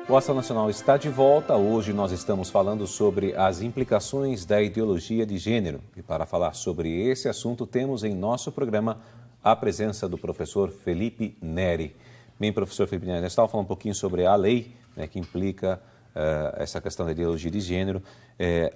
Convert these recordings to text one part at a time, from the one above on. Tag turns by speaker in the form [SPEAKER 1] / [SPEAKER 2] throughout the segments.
[SPEAKER 1] O Ação Nacional está de volta. Hoje nós estamos falando sobre as implicações da ideologia de gênero. E para falar sobre esse assunto, temos em nosso programa a presença do professor Felipe Neri. Bem, professor Felipe Neri, nós estávamos falando um pouquinho sobre a lei, né, que implica essa questão da ideologia de gênero.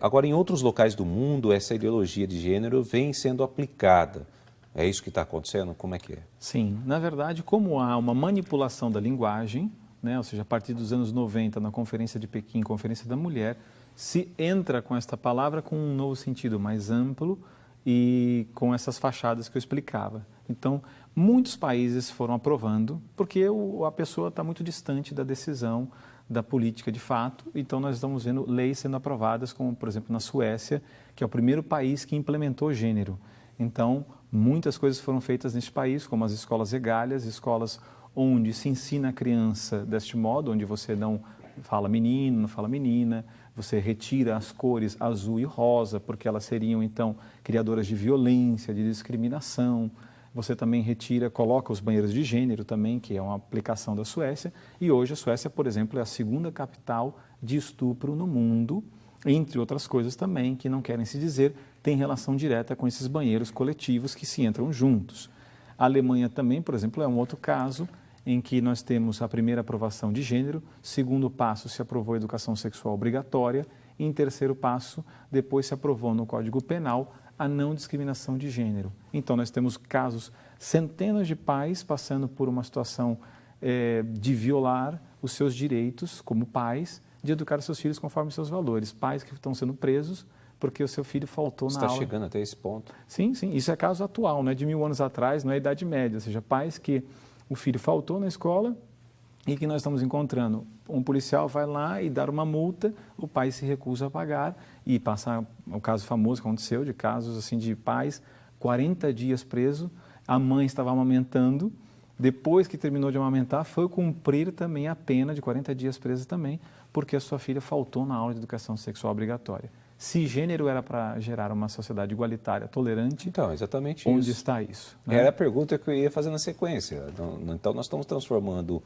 [SPEAKER 1] Agora, em outros locais do mundo, essa ideologia de gênero vem sendo aplicada. É isso que está acontecendo? Como é que é?
[SPEAKER 2] Sim, na verdade, como há uma manipulação da linguagem, né, ou seja, a partir dos anos 90, na Conferência de Pequim, Conferência da Mulher, se entra com esta palavra com um novo sentido mais amplo e com essas fachadas que eu explicava. Então, muitos países foram aprovando, porque a pessoa está muito distante da decisão da política de fato. Então, nós estamos vendo leis sendo aprovadas, como, por exemplo, na Suécia, que é o primeiro país que implementou gênero. Então, muitas coisas foram feitas neste país, como as escolas egalhas, escolas onde se ensina a criança deste modo, onde você não fala menino, não fala menina, você retira as cores azul e rosa, porque elas seriam, então, criadoras de violência, de discriminação. Você também coloca os banheiros de gênero também, que é uma aplicação da Suécia. E hoje a Suécia, por exemplo, é a segunda capital de estupro no mundo, entre outras coisas também, que não querem se dizer, tem relação direta com esses banheiros coletivos que se entram juntos. A Alemanha também, por exemplo, é um outro caso em que nós temos a primeira aprovação de gênero, segundo passo se aprovou a educação sexual obrigatória e em terceiro passo, depois se aprovou no Código Penal a não discriminação de gênero. Então, nós temos casos, centenas de pais passando por uma situação de violar os seus direitos como pais, de educar seus filhos conforme seus valores. Pais que estão sendo presos porque o seu filho faltou na aula.
[SPEAKER 1] Está chegando até esse ponto.
[SPEAKER 2] Sim, sim. Isso é caso atual, não é de 1000 anos atrás, não é Idade Média. Ou seja, pais que o filho faltou na escola e que nós estamos encontrando. Um policial vai lá e dá uma multa, o pai se recusa a pagar e passa o caso famoso que aconteceu, de casos assim de pais, 40 dias preso, a mãe estava amamentando, depois que terminou de amamentar, foi cumprir também a pena de 40 dias presa também, porque a sua filha faltou na aula de educação sexual obrigatória. Se gênero era para gerar uma sociedade igualitária, tolerante,
[SPEAKER 1] então, exatamente
[SPEAKER 2] onde
[SPEAKER 1] isso.
[SPEAKER 2] está isso? Né?
[SPEAKER 1] Era a pergunta que eu ia fazer na sequência. Então, nós estamos transformando...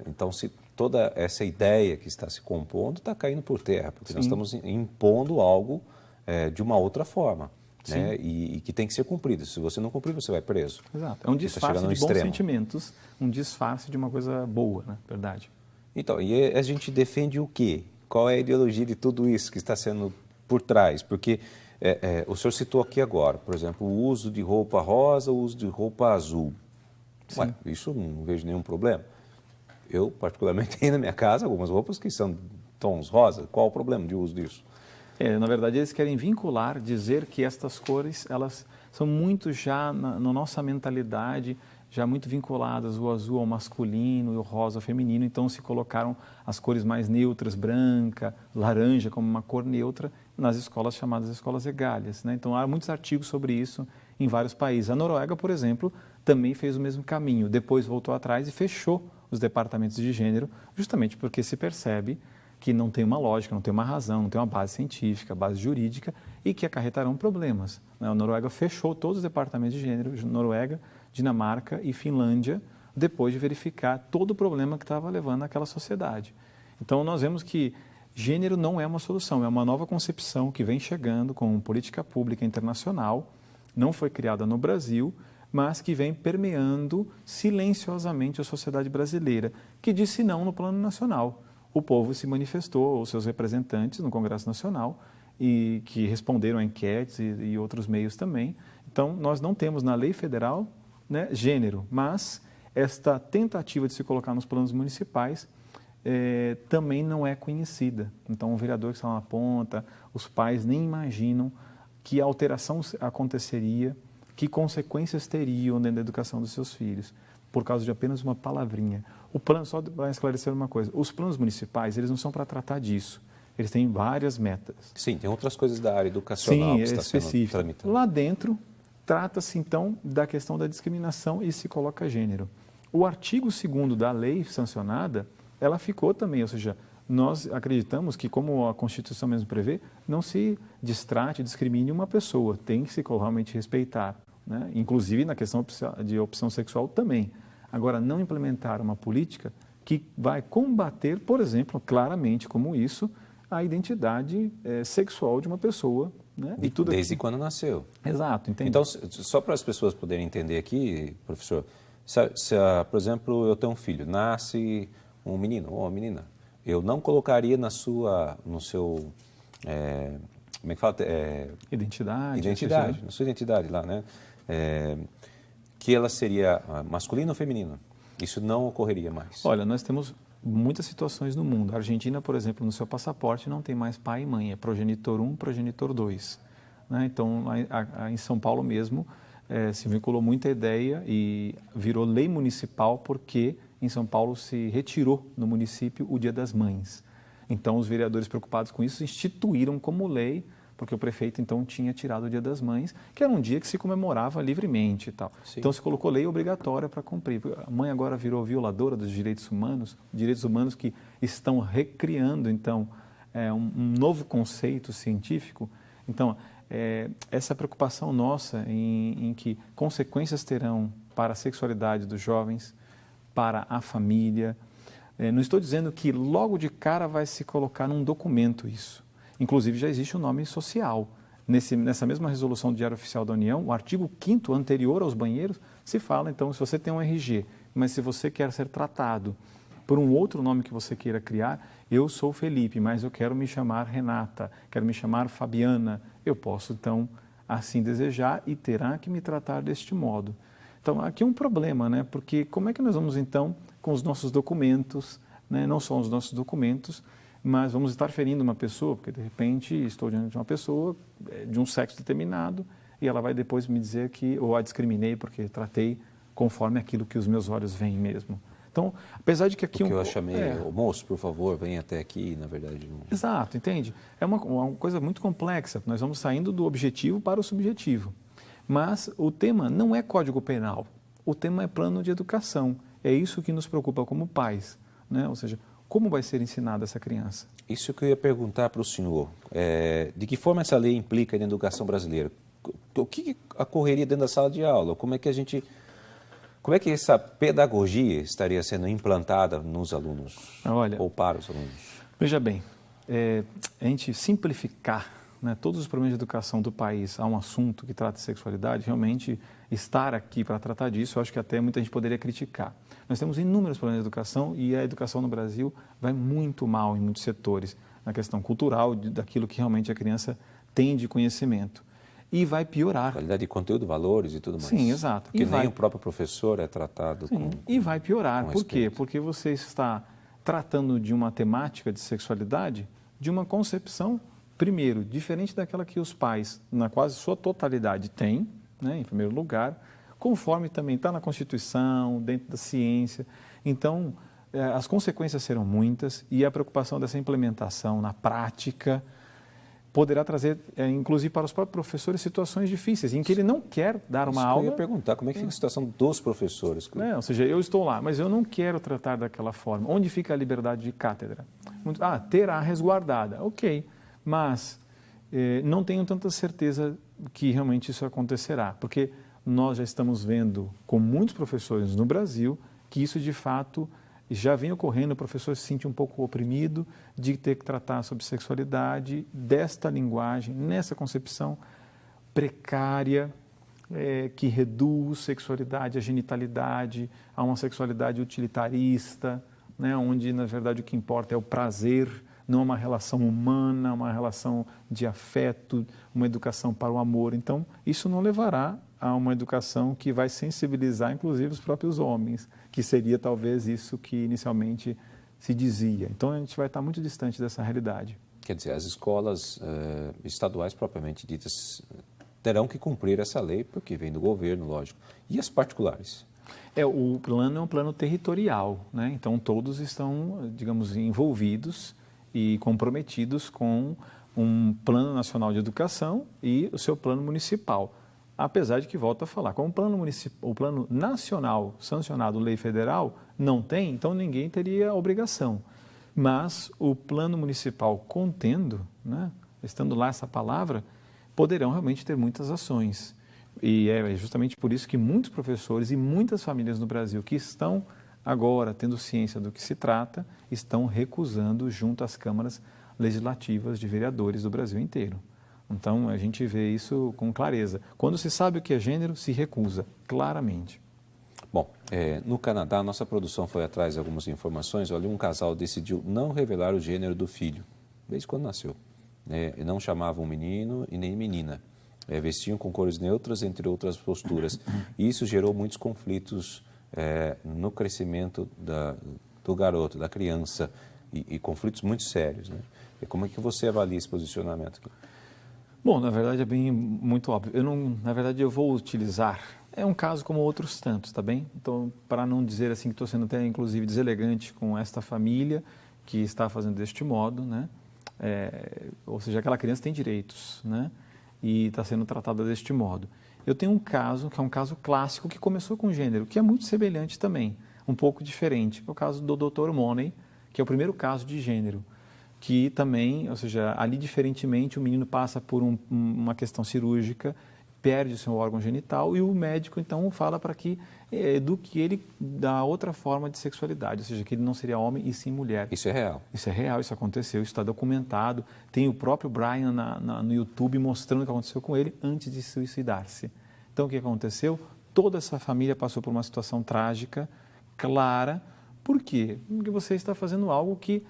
[SPEAKER 1] então, se toda essa ideia que está se compondo está caindo por terra, porque nós estamos impondo algo de uma outra forma, né? E que tem que ser cumprido. Se você não cumprir, você vai preso.
[SPEAKER 2] Exato. É um disfarce de bons sentimentos, um disfarce de uma coisa boa, né? Verdade.
[SPEAKER 1] Então, e a gente defende o quê? Qual é a ideologia de tudo isso que está sendo por trás? Porque o senhor citou aqui agora, por exemplo, o uso de roupa rosa, o uso de roupa azul. Ué, isso não vejo nenhum problema. Eu, particularmente, tenho na minha casa algumas roupas que são tons rosa. Qual o problema de uso disso?
[SPEAKER 2] Na verdade, eles querem vincular, dizer que estas cores, elas são muito já na nossa mentalidade, já muito vinculadas, o azul ao masculino e o rosa ao feminino, então se colocaram as cores mais neutras, branca, laranja, como uma cor neutra, nas escolas chamadas escolas egalhas, né? Então há muitos artigos sobre isso em vários países. A Noruega, por exemplo, também fez o mesmo caminho, depois voltou atrás e fechou os departamentos de gênero, justamente porque se percebe que não tem uma lógica, não tem uma razão, não tem uma base científica, base jurídica e que acarretarão problemas. A Noruega fechou todos os departamentos de gênero, Noruega, Dinamarca e Finlândia, depois de verificar todo o problema que estava levando àquela sociedade. Então, nós vemos que gênero não é uma solução, é uma nova concepção que vem chegando com política pública internacional, não foi criada no Brasil, mas que vem permeando silenciosamente a sociedade brasileira, que disse não no plano nacional. O povo se manifestou, os seus representantes no Congresso Nacional, e que responderam a enquetes e outros meios também. Então, nós não temos na lei federal, né, gênero, mas esta tentativa de se colocar nos planos municipais também não é conhecida. Então, o vereador que está na ponta, os pais nem imaginam que alteração aconteceria, que consequências teriam dentro da educação dos seus filhos, por causa de apenas uma palavrinha. O plano, só para esclarecer uma coisa, os planos municipais, eles não são para tratar disso. Eles têm várias metas.
[SPEAKER 1] Sim, tem outras coisas da área educacional que está sendo tramitado.
[SPEAKER 2] Lá dentro, trata-se, então, da questão da discriminação e se coloca gênero. O artigo 2º da lei sancionada, ela ficou também, ou seja, nós acreditamos que, como a Constituição mesmo prevê, não se distrate, discrimine uma pessoa, tem que se realmente respeitar, né? Inclusive na questão de opção sexual também. Agora, não implementar uma política que vai combater, por exemplo, claramente como isso, a identidade sexual de uma pessoa. Né? E tudo
[SPEAKER 1] desde quando nasceu.
[SPEAKER 2] Exato, entende?
[SPEAKER 1] Então, só para as pessoas poderem entender aqui, professor, por exemplo, eu tenho um filho, nasce um menino ou uma menina, eu não colocaria no seu, como é que fala?
[SPEAKER 2] Identidade.
[SPEAKER 1] Na sua identidade lá, né? Que ela seria masculina ou feminina. Isso não ocorreria mais.
[SPEAKER 2] Olha, nós temos muitas situações no mundo. A Argentina, por exemplo, no seu passaporte não tem mais pai e mãe, é progenitor 1, progenitor 2. Né? Então, em São Paulo mesmo, se vinculou muito a ideia e virou lei municipal porque em São Paulo se retirou no município o Dia das Mães. Então, os vereadores preocupados com isso instituíram como lei, porque o prefeito então tinha tirado o Dia das Mães, que era um dia que se comemorava livremente e tal. Sim. Então se colocou lei obrigatória para cumprir. A mãe agora virou violadora dos direitos humanos que estão recriando então um novo conceito científico. Então essa preocupação nossa em que consequências terão para a sexualidade dos jovens, para a família. Não estou dizendo que logo de cara vai se colocar num documento isso. Inclusive, já existe o nome social. Nessa mesma resolução do Diário Oficial da União, o artigo 5º, anterior aos banheiros, se fala, então, se você tem um RG, mas se você quer ser tratado por um outro nome que você queira criar, eu sou Felipe, mas eu quero me chamar Renata, quero me chamar Fabiana, eu posso, então, assim desejar e terá que me tratar deste modo. Então, aqui é um problema, né? Porque como é que nós vamos, então, com os nossos documentos, né? Não só os nossos documentos, mas vamos estar ferindo uma pessoa, porque de repente estou diante de uma pessoa de um sexo determinado e ela vai depois me dizer que ou a discriminei porque tratei conforme aquilo que os meus olhos veem mesmo. Então, apesar de que aqui...
[SPEAKER 1] Porque eu chamei, moço, por favor, venha até aqui, na verdade... Não...
[SPEAKER 2] Exato, entende? É uma coisa muito complexa, nós vamos saindo do objetivo para o subjetivo. Mas o tema não é Código Penal, o tema é plano de educação. É isso que nos preocupa como pais, né? Ou seja, como vai ser ensinada essa criança? Isso
[SPEAKER 1] que eu ia perguntar para o senhor. De que forma essa lei implica na educação brasileira? O que ocorreria dentro da sala de aula? Como é que essa pedagogia estaria sendo implantada nos alunos? Ou para os alunos?
[SPEAKER 2] Veja bem, a gente simplificar, né, todos os problemas de educação do país a um assunto que trata de sexualidade, realmente estar aqui para tratar disso, eu acho que até muita gente poderia criticar. Nós temos inúmeros problemas de educação e a educação no Brasil vai muito mal em muitos setores, na questão cultural, daquilo que realmente a criança tem de conhecimento. E vai piorar.
[SPEAKER 1] Qualidade de conteúdo, valores e tudo mais.
[SPEAKER 2] Sim, exato.
[SPEAKER 1] Porque nem o próprio professor é tratado com...
[SPEAKER 2] E vai piorar. Por quê? Porque você está tratando de uma temática de sexualidade, de uma concepção, primeiro, diferente daquela que os pais, na quase sua totalidade, têm, né, em primeiro lugar, conforme também está na Constituição, dentro da ciência. Então, as consequências serão muitas e a preocupação dessa implementação na prática poderá trazer, inclusive para os próprios professores, situações difíceis, em que ele não quer dar uma aula...
[SPEAKER 1] Eu ia perguntar, como é que fica a situação dos professores?
[SPEAKER 2] Ou seja, eu estou lá, mas eu não quero tratar daquela forma. Onde fica a liberdade de cátedra? Terá resguardada, ok, mas não tenho tanta certeza que realmente isso acontecerá, porque nós já estamos vendo com muitos professores no Brasil que isso de fato já vem ocorrendo, o professor se sente um pouco oprimido de ter que tratar sobre sexualidade, desta linguagem, nessa concepção precária, que reduz sexualidade à genitalidade, a uma sexualidade utilitarista, né, onde na verdade o que importa é o prazer, não uma relação humana, uma relação de afeto, uma educação para o amor. Então, isso não levará a uma educação que vai sensibilizar, inclusive, os próprios homens, que seria talvez isso que inicialmente se dizia. Então, a gente vai estar muito distante dessa realidade.
[SPEAKER 1] Quer dizer, as escolas estaduais propriamente ditas terão que cumprir essa lei, porque vem do governo, lógico. E as particulares?
[SPEAKER 2] O plano é um plano territorial, né? Então, todos estão, digamos, envolvidos e comprometidos com um plano nacional de educação e o seu plano municipal. Apesar de que, volto a falar, como o plano nacional sancionado, lei federal, não tem, então ninguém teria obrigação. Mas o plano municipal contendo, né, estando lá essa palavra, poderão realmente ter muitas ações. E é justamente por isso que muitos professores e muitas famílias no Brasil que estão agora, tendo ciência do que se trata, estão recusando junto às câmaras legislativas de vereadores do Brasil inteiro. Então, a gente vê isso com clareza. Quando se sabe o que é gênero, se recusa, claramente.
[SPEAKER 1] Bom, no Canadá, nossa produção foi atrás de algumas informações. Olha, um casal decidiu não revelar o gênero do filho, desde quando nasceu. E não chamavam menino e nem menina. Vestiam com cores neutras, entre outras posturas. E isso gerou muitos conflitos no crescimento do garoto, da criança, e conflitos muito sérios, né? E como é que você avalia esse posicionamento aqui?
[SPEAKER 2] Bom, na verdade é muito óbvio. Na verdade, eu vou utilizar. É um caso como outros tantos, tá bem? Então, para não dizer assim que estou sendo até inclusive deselegante com esta família que está fazendo deste modo, né? Ou seja, aquela criança tem direitos, né? E está sendo tratada deste modo. Eu tenho um caso que é um caso clássico que começou com gênero, que é muito semelhante também, um pouco diferente. É o caso do Dr. Money, que é o primeiro caso de gênero, que também, ou seja, ali diferentemente o menino passa por uma questão cirúrgica, perde o seu órgão genital e o médico então fala para que eduque ele da outra forma de sexualidade, ou seja, que ele não seria homem e sim mulher.
[SPEAKER 1] Isso é real?
[SPEAKER 2] Isso é real, isso aconteceu, isso está documentado. Tem o próprio Brian no YouTube mostrando o que aconteceu com ele antes de suicidar-se. Então o que aconteceu? Toda essa família passou por uma situação trágica, clara. Por quê? Porque você está fazendo algo que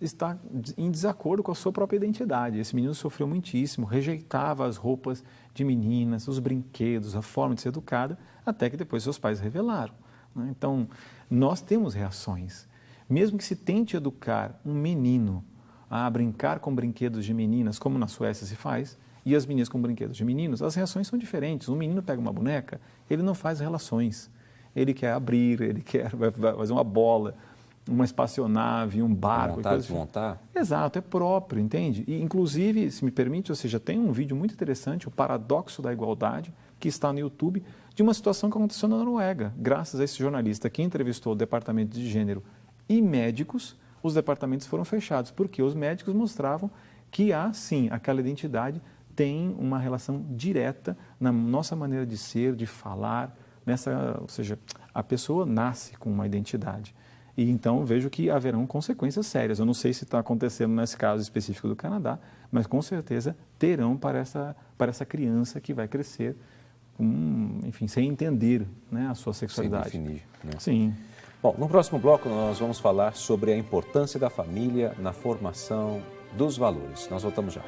[SPEAKER 2] está em desacordo com a sua própria identidade. Esse menino sofreu muitíssimo, rejeitava as roupas de meninas, os brinquedos, a forma de ser educada, até que depois seus pais revelaram, né? Então, nós temos reações. Mesmo que se tente educar um menino a brincar com brinquedos de meninas, como na Suécia se faz, e as meninas com brinquedos de meninos, as reações são diferentes. Um menino pega uma boneca, ele não faz relações. Ele quer abrir, ele quer fazer uma bola, uma espaçonave, um barco.
[SPEAKER 1] Montar, desmontar?
[SPEAKER 2] Exato, é próprio, entende? E, inclusive, se me permite, ou seja, tem um vídeo muito interessante, o Paradoxo da Igualdade, que está no YouTube, de uma situação que aconteceu na Noruega. Graças a esse jornalista que entrevistou o departamento de gênero e médicos, os departamentos foram fechados, porque os médicos mostravam que há, sim, aquela identidade tem uma relação direta na nossa maneira de ser, de falar, ou seja, a pessoa nasce com uma identidade. E então vejo que haverão consequências sérias. Eu não sei se está acontecendo nesse caso específico do Canadá, mas com certeza terão para essa criança que vai crescer, enfim, sem entender, né, a sua sexualidade.
[SPEAKER 1] Sem definir, né?
[SPEAKER 2] Sim.
[SPEAKER 1] Bom, no próximo bloco nós vamos falar sobre a importância da família na formação dos valores. Nós voltamos já.